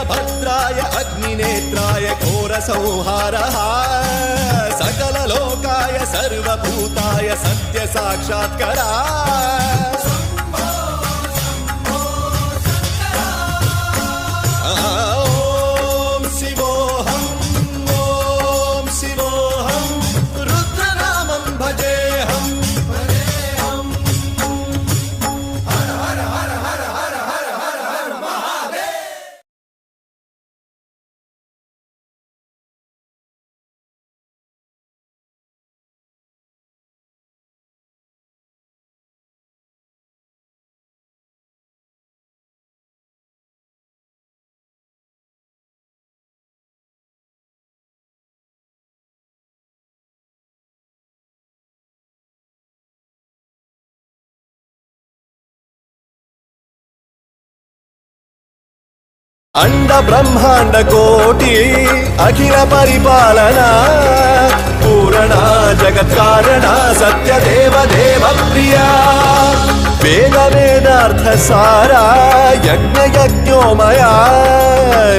वीरभद्राय अग्निनेत्राय घोरसंहारः सकललोकाय सर्वभूताय सत्यसाक्षात्करा अंड ब्रह्मांड कोटि अखिल परिपालना पूरणा जगत् कारणा सत्य देव देव प्रिया वेद वेदार्थ सारा यज्ञ यज्ञोमया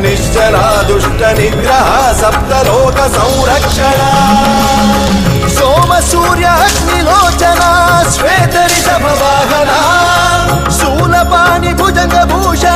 निश्चला दुष्ट निग्रह सप्तलोक संरक्षणा सोम सूर्य अग्निलोचना श्वेत ऋषभ वाहना शूलपाणि भुजंग भूषण